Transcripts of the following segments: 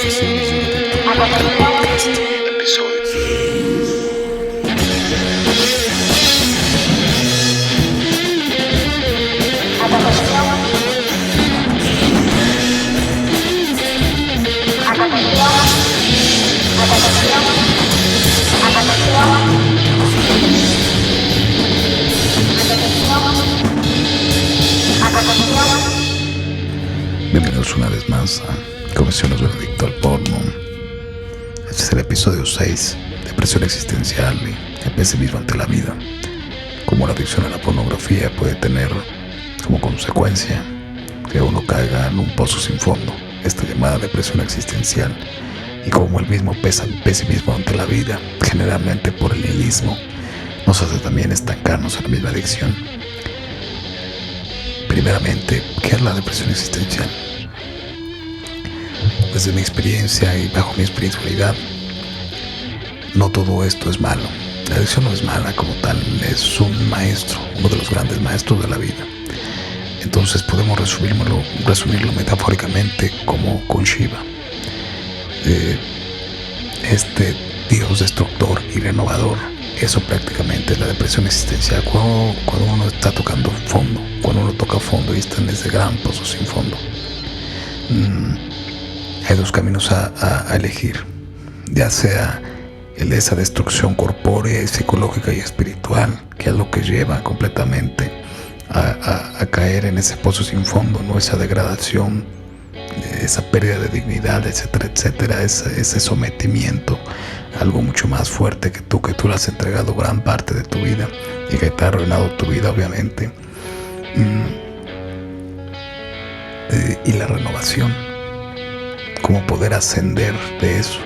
Sesiones de Detector Podcast, episodio. Bienvenidos una vez más a Confesiones de Adicto al Porno. Este es el episodio 6, Depresión existencial y el pesimismo ante la vida. Cómo la adicción a la pornografía puede tener como consecuencia que uno caiga en un pozo sin fondo, esta llamada depresión existencial, y cómo el mismo pesimismo ante la vida, generalmente por el nihilismo, nos hace también estancarnos en la misma adicción. Primeramente, ¿qué es la depresión existencial? Desde mi experiencia y bajo mi espiritualidad, no todo esto es malo. La adicción no es mala como tal, es un maestro, uno de los grandes maestros de la vida. Entonces podemos resumirlo metafóricamente como con Shiva, este Dios destructor y renovador. Eso prácticamente es la depresión existencial, cuando uno está tocando fondo, cuando uno toca fondo y está en ese gran pozo sin fondo. Hay dos caminos a elegir, ya sea el de esa destrucción corpórea, psicológica y espiritual, que es lo que lleva completamente a caer en ese pozo sin fondo, ¿no? Esa degradación, esa pérdida de dignidad, etcétera, etcétera, ese sometimiento, algo mucho más fuerte que tú le has entregado gran parte de tu vida y que te ha arruinado tu vida, obviamente. Y la renovación, cómo poder ascender de eso.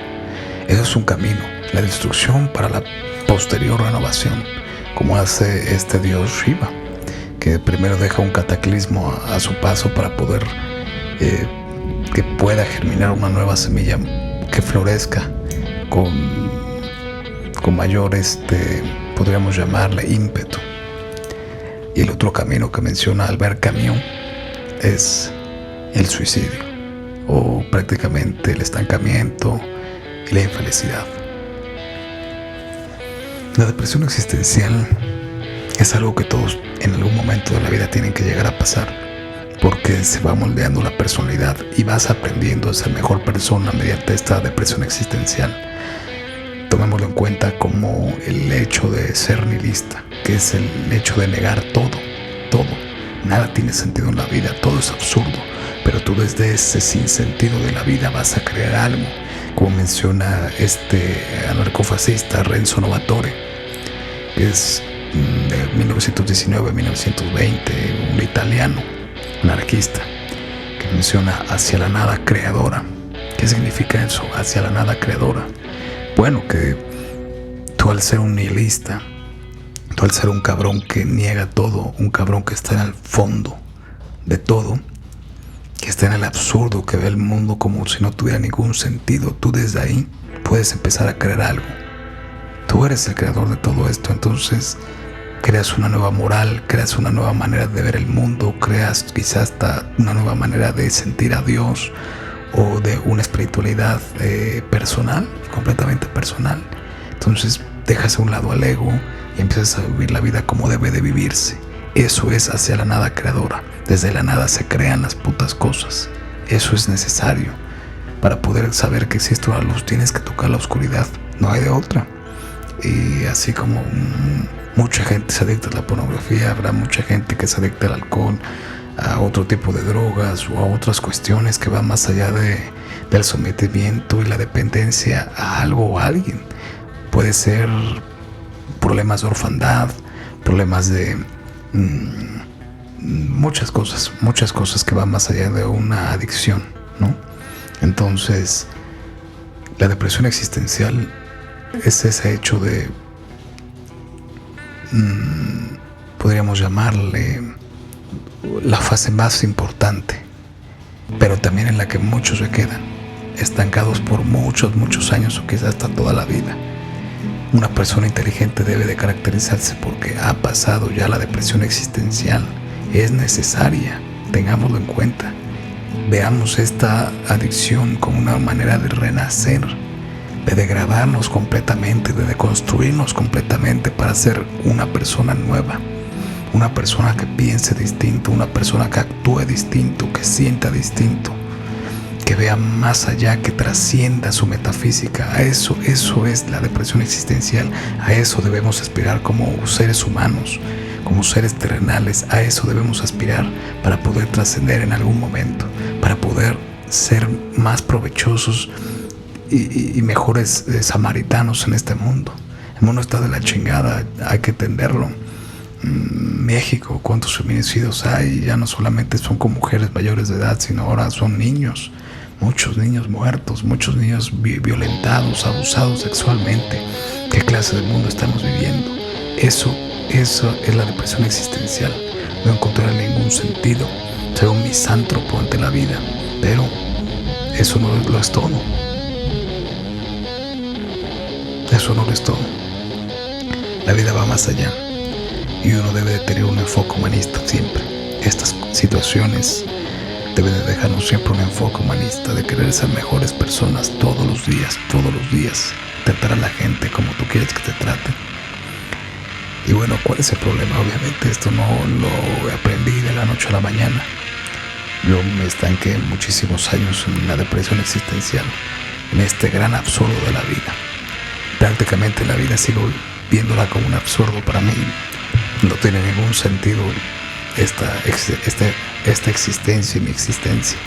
Eso es un camino, la destrucción para la posterior renovación, como hace este dios Shiva, que primero deja un cataclismo a su paso para poder que pueda germinar una nueva semilla que florezca con mayor, podríamos llamarle, ímpetu. Y el otro camino que menciona Albert Camus es el suicidio, o prácticamente el estancamiento y la infelicidad. La depresión existencial es algo que todos en algún momento de la vida tienen que llegar a pasar, porque se va moldeando la personalidad y vas aprendiendo a ser mejor persona mediante esta depresión existencial. Tomémoslo en cuenta como el hecho de ser nihilista, que es el hecho de negar todo. Nada tiene sentido en la vida, todo es absurdo, pero tú desde ese sinsentido de la vida vas a crear algo, como menciona este anarcofascista Renzo Novatore, que es de 1919-1920, un italiano anarquista, que menciona hacia la nada creadora. ¿Qué significa eso? Hacia la nada creadora. Bueno, que tú al ser un nihilista, tú al ser un cabrón que niega todo, un cabrón que está en el fondo de todo, que está en el absurdo, que ve el mundo como si no tuviera ningún sentido, tú desde ahí puedes empezar a crear algo. Tú eres el creador de todo esto, entonces creas una nueva moral, creas una nueva manera de ver el mundo, creas quizás hasta una nueva manera de sentir a Dios o de una espiritualidad personal, completamente personal. Entonces dejas a un lado al ego y empiezas a vivir la vida como debe de vivirse. Eso es hacia la nada creadora. Desde la nada se crean las putas cosas. Eso es necesario. Para poder saber que existe una luz tienes que tocar la oscuridad, no hay de otra. Y así como mucha gente se adicta a la pornografía, habrá mucha gente que se adicta al alcohol, a otro tipo de drogas o a otras cuestiones que van más allá del sometimiento y la dependencia a algo o a alguien. Puede ser problemas de orfandad, problemas de muchas cosas que van más allá de una adicción, ¿no? Entonces, la depresión existencial es ese hecho de podríamos llamarle la fase más importante, pero también en la que muchos se quedan estancados por muchos años o quizás hasta toda la vida. Una persona inteligente debe de caracterizarse porque ha pasado ya la depresión existencial. Es necesaria, tengámoslo en cuenta. veamos esta adicción como una manera de renacer, de degradarnos completamente, de deconstruirnos completamente para ser una persona nueva, una persona que piense distinto, una persona que actúe distinto, que sienta distinto, que vea más allá, que trascienda su metafísica. A eso es la depresión existencial. A eso debemos aspirar como seres humanos, como seres terrenales. A eso debemos aspirar para poder trascender en algún momento, para poder ser más provechosos y mejores samaritanos en este mundo. El mundo está de la chingada, hay que entenderlo. México, ¿cuántos feminicidios hay? Ya no solamente son con mujeres mayores de edad, sino ahora son niños. Muchos niños muertos, muchos niños violentados, abusados sexualmente. ¿Qué clase de mundo estamos viviendo? Eso es la depresión existencial. No encontrar ningún sentido, ser un misántropo ante la vida. Pero eso no lo es todo. Eso no lo es todo. La vida va más allá y uno debe de tener un enfoque humanista siempre. Estas situaciones debe de dejarnos siempre un enfoque humanista, de querer ser mejores personas todos los días, tratar a la gente como tú quieres que te traten. Y bueno, ¿cuál es el problema? Obviamente esto no lo aprendí de la noche a la mañana. Yo me estanqué muchísimos años en la depresión existencial, en este gran absurdo de la vida. Prácticamente la vida sigo viéndola como un absurdo para mí. No tiene ningún sentido esta existencia y mi existencia,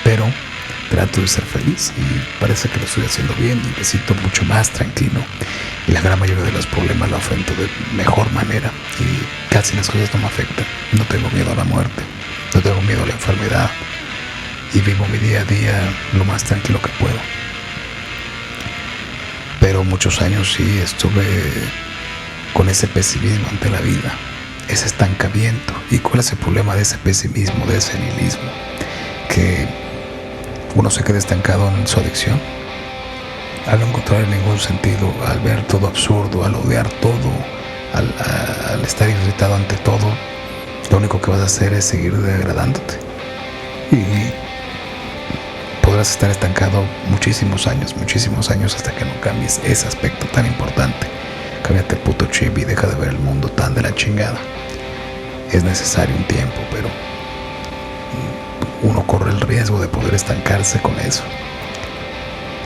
pero trato de ser feliz y parece que lo estoy haciendo bien y me siento mucho más tranquilo y la gran mayoría de los problemas lo afronto de mejor manera y casi las cosas no me afectan. No tengo miedo a la muerte, no tengo miedo a la enfermedad y vivo mi día a día lo más tranquilo que puedo. Pero muchos años sí estuve con ese pesimismo ante la vida, ese estancamiento. ¿Y cuál es el problema de ese pesimismo, de ese nihilismo? Que uno se queda estancado en su adicción, al no encontrar ningún sentido, al ver todo absurdo, al odiar todo, al estar irritado ante todo. Lo único que vas a hacer es seguir degradándote y podrás estar estancado muchísimos años hasta que no cambies ese aspecto tan importante. Cámbiate el puto chip y deja de ver el mundo tan de la chingada. Es necesario un tiempo, pero uno corre el riesgo de poder estancarse con eso.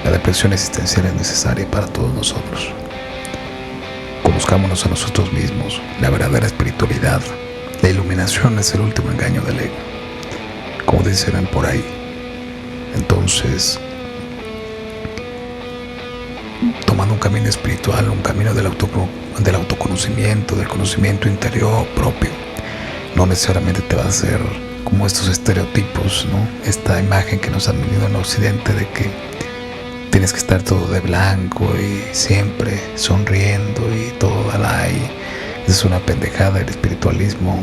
La depresión existencial es necesaria para todos nosotros. Conozcámonos a nosotros mismos, la verdadera espiritualidad. La iluminación es el último engaño del ego, como dicen por ahí. Entonces, tomando un camino espiritual, un camino del autoconocimiento, del conocimiento interior propio, no necesariamente te va a hacer como estos estereotipos, ¿no? Esta imagen que nos han venido en Occidente de que tienes que estar todo de blanco y siempre sonriendo y todo y es una pendejada. El espiritualismo,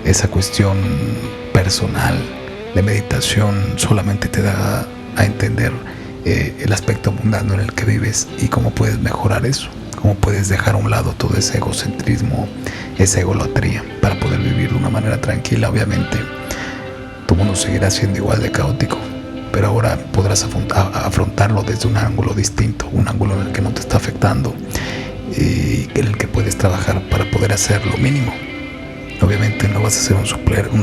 esa cuestión personal de meditación solamente te da a entender el aspecto mundano en el que vives y cómo puedes mejorar eso, cómo puedes dejar a un lado todo ese egocentrismo, esa egolatría para poder vivir de una manera tranquila. Obviamente tu mundo seguirá siendo igual de caótico, pero ahora podrás afrontarlo desde un ángulo distinto, un ángulo en el que no te está afectando y en el que puedes trabajar para poder hacer lo mínimo. Obviamente no vas a ser un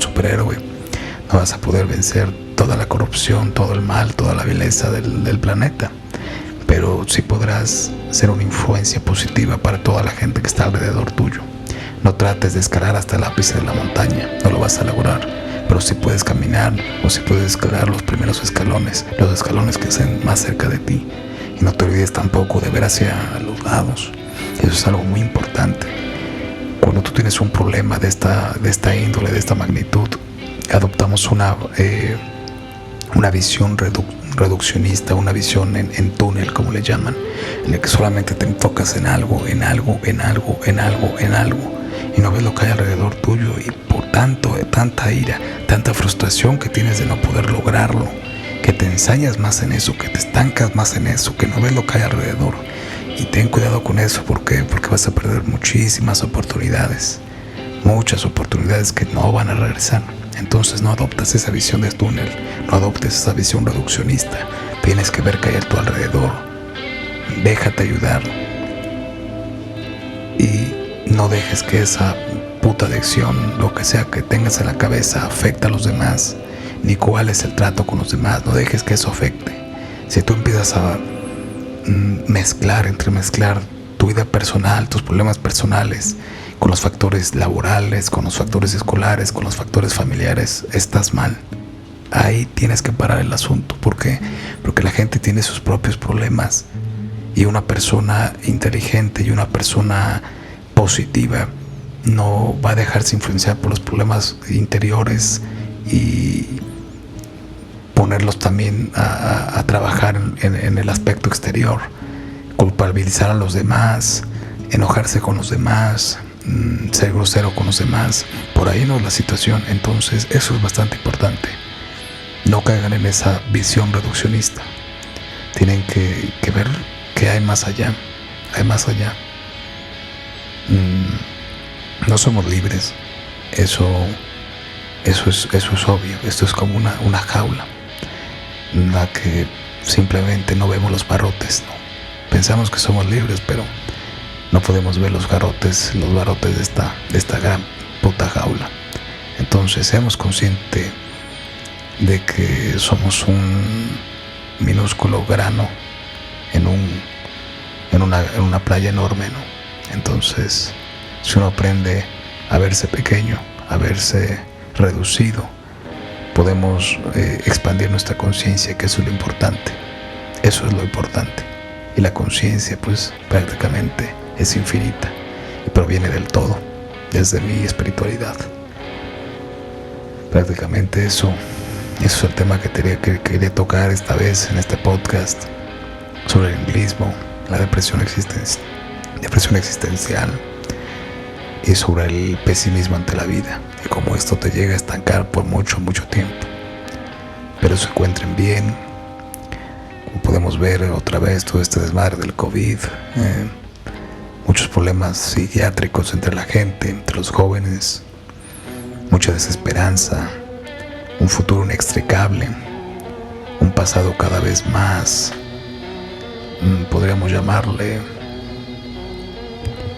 superhéroe, no vas a poder vencer toda la corrupción, todo el mal, toda la vileza del planeta, pero sí podrás ser una influencia positiva para toda la gente que está alrededor tuyo. No trates de escalar hasta el ápice de la montaña, no lo vas a lograr, pero sí puedes caminar o sí puedes escalar los primeros escalones, los escalones que estén más cerca de ti. Y no te olvides tampoco de ver hacia los lados. Eso es algo muy importante. Cuando tú tienes un problema de esta índole, de esta magnitud, adoptamos una visión reduccionista, una visión en túnel, como le llaman, en el que solamente te enfocas en algo, y no ves lo que hay alrededor tuyo, y por tanta ira, tanta frustración que tienes de no poder lograrlo, que te ensañas más en eso, que te estancas más en eso, que no ves lo que hay alrededor. Y ten cuidado con eso, porque vas a perder muchísimas oportunidades, muchas oportunidades que no van a regresar. Entonces no adoptas esa visión de túnel, no adoptes esa visión reduccionista. Tienes que ver qué hay a tu alrededor. Déjate ayudar. Y no dejes que esa puta adicción, lo que sea que tengas en la cabeza, afecte a los demás. Ni cuál es el trato con los demás. No dejes que eso afecte. Si tú empiezas a entremezclar tu vida personal, tus problemas personales, con los factores laborales, con los factores escolares, con los factores familiares, estás mal. Ahí tienes que parar el asunto. ¿Por qué? Porque la gente tiene sus propios problemas. Y una persona inteligente y una persona positiva no va a dejarse influenciar por los problemas interiores y ponerlos también a trabajar en el aspecto exterior, culpabilizar a los demás, enojarse con los demás, ser grosero con los demás. Por ahí no es la situación. Entonces eso es bastante importante. No caigan en esa visión reduccionista. Tienen que ver que hay más allá. Hay más allá. No somos libres. Eso es obvio. Esto es como una jaula en la que simplemente no vemos los barrotes, ¿no? Pensamos que somos libres, pero no podemos ver los barrotes de esta gran puta jaula. Entonces seamos conscientes de que somos un minúsculo grano en una playa enorme, ¿no? Entonces, si uno aprende a verse pequeño, a verse reducido, podemos expandir nuestra conciencia, que eso es lo importante. Eso es lo importante. Y la conciencia, pues, prácticamente es infinita y proviene del todo, desde mi espiritualidad. Prácticamente eso es el tema que quería tocar esta vez en este podcast sobre el nihilismo, la depresión existencial y sobre el pesimismo ante la vida y cómo esto te llega a estancar por mucho tiempo. Pero se encuentren bien. Como podemos ver otra vez todo este desmadre del COVID, muchos problemas psiquiátricos entre la gente, entre los jóvenes, mucha desesperanza, un futuro inextricable, un pasado cada vez más, podríamos llamarle,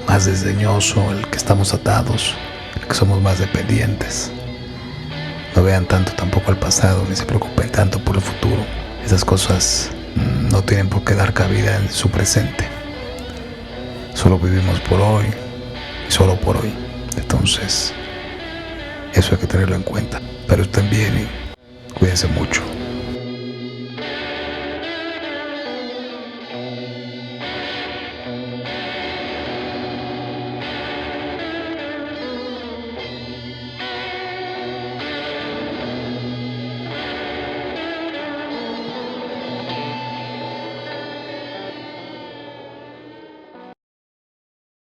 más desdeñoso, el que estamos atados, el que somos más dependientes. No vean tanto tampoco al pasado, ni se preocupen tanto por el futuro. Esas cosas no tienen por qué dar cabida en su presente. Solo vivimos por hoy y solo por hoy. Entonces, eso hay que tenerlo en cuenta. Pero estén bien y cuídense mucho.